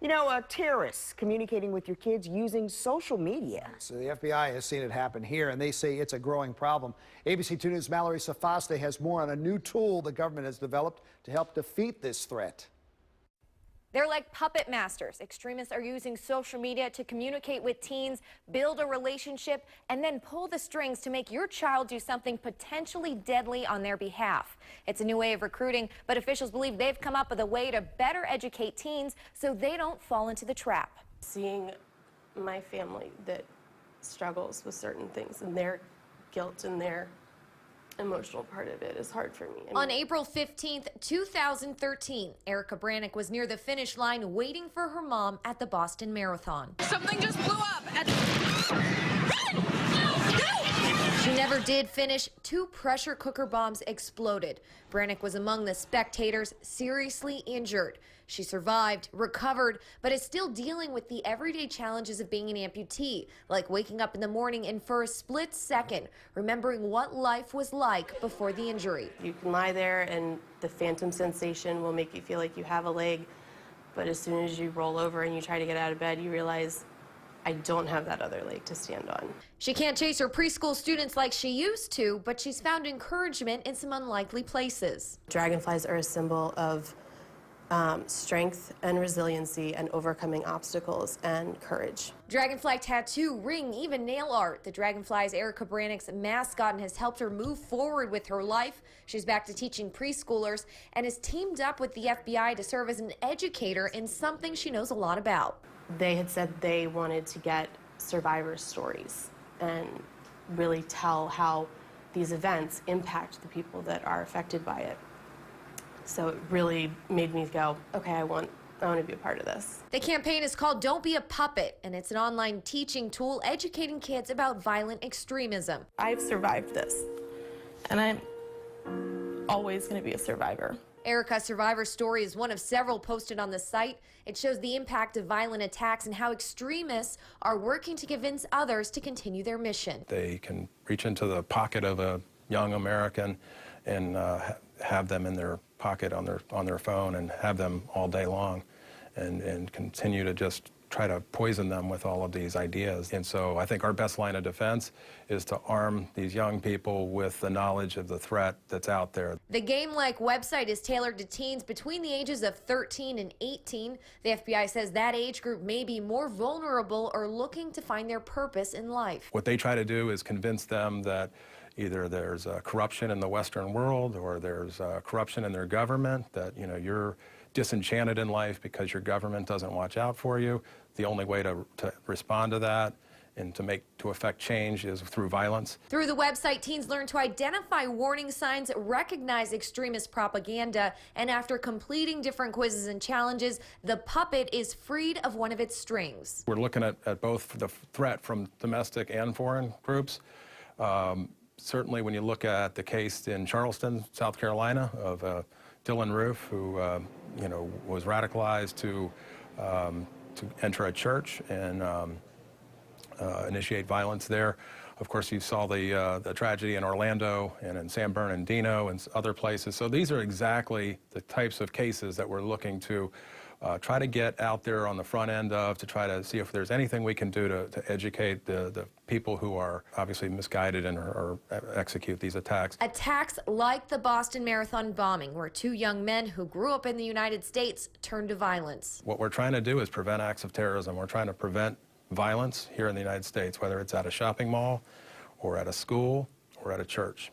You know, terrorists communicating with your kids using social media. So the FBI has seen it happen here, and they say it's a growing problem. ABC 2 News' Mallory Safaste has more on a new tool the government has developed to help defeat this threat. They're like puppet masters. Extremists are using social media to communicate with teens, build a relationship, and then pull the strings to make your child do something potentially deadly on their behalf. It's a new way of recruiting, but officials believe they've come up with a way to better educate teens so they don't fall into the trap. Seeing my family that struggles with certain things and their guilt and their emotional part of it is hard for me. On April 15th, 2013, Erica Brannick was near the finish line waiting for her mom at the Boston Marathon. Something just blew up. Run! Go! She never did finish. 2 pressure cooker bombs exploded. Brannick was among the spectators seriously injured. She survived, recovered, but is still dealing with the everyday challenges of being an amputee, like waking up in the morning and for a split second, remembering what life was like before the injury. You can lie there and the phantom sensation will make you feel like you have a leg, but as soon as you roll over and you try to get out of bed, you realize I don't have that other leg to stand on. She can't chase her preschool students like she used to, but she's found encouragement in some unlikely places. Dragonflies are a symbol of strength and resiliency and overcoming obstacles and courage. Dragonfly tattoo, ring, even nail art. The Dragonfly is Erica Brannick's mascot and has helped her move forward with her life. She's back to teaching preschoolers and has teamed up with the FBI to serve as an educator in something she knows a lot about. They had said they wanted to get survivor stories and really tell how these events impact the people that are affected by it. So it really made me go, okay, I want to be a part of this. The campaign is called Don't Be a Puppet, and it's an online teaching tool educating kids about violent extremism. I've survived this, and I'm always going to be a survivor. Erica's survivor story is one of several posted on the site. It shows the impact of violent attacks and how extremists are working to convince others to continue their mission. They can reach into the pocket of a young American and have them in their pocket on their phone and have them all day long and continue to just try to poison them with all of these ideas. And so I think our best line of defense is to arm these young people with the knowledge of the threat that's out there. The Game-like website is tailored to teens between the ages of 13 and 18. The FBI says that age group may be more vulnerable or looking to find their purpose in life. What they try to do is convince them that either there's corruption in the Western world or there's corruption in their government, that you're disenchanted in life because your government doesn't watch out for you. The only way to respond to that and to affect change is through violence. Through the website, teens learn to identify warning signs, recognize extremist propaganda, and after completing different quizzes and challenges, the puppet is freed of one of its strings. We're looking at both the threat from domestic and foreign groups. Certainly when you look at the case in Charleston, South Carolina, of Dylan Roof, who was radicalized to enter a church and initiate violence there. Of course, you saw the tragedy in Orlando and in San Bernardino and other places. So these are exactly the types of cases that we're looking to try to get out there on the front end of, to try to see if there's anything we can do to educate the people who are obviously misguided and or execute these attacks. Attacks like the Boston Marathon bombing, where 2 young men who grew up in the United States turned to violence. What we're trying to do is prevent acts of terrorism. We're trying to prevent violence here in the United States, whether it's at a shopping mall or at a school or at a church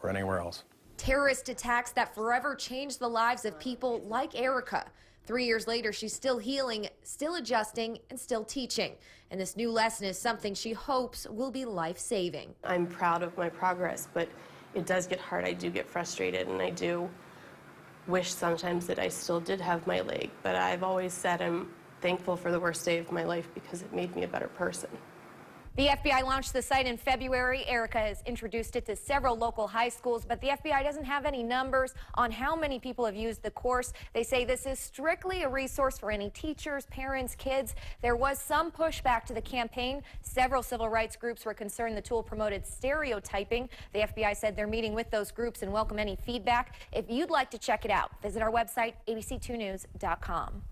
or anywhere else. Terrorist attacks that forever changed the lives of people like Erica. 3 years later, she's still healing, still adjusting, and still teaching. And this new lesson is something she hopes will be life-saving. I'm proud of my progress, but it does get hard. I do get frustrated, and I do wish sometimes that I still did have my leg. But I've always said I'm thankful for the worst day of my life because it made me a better person. The FBI launched the site in February. Erica has introduced it to several local high schools, but the FBI doesn't have any numbers on how many people have used the course. They say this is strictly a resource for any teachers, parents, kids. There was some pushback to the campaign. Several civil rights groups were concerned the tool promoted stereotyping. The FBI said they're meeting with those groups and welcome any feedback. If you'd like to check it out, visit our website, abc2news.com.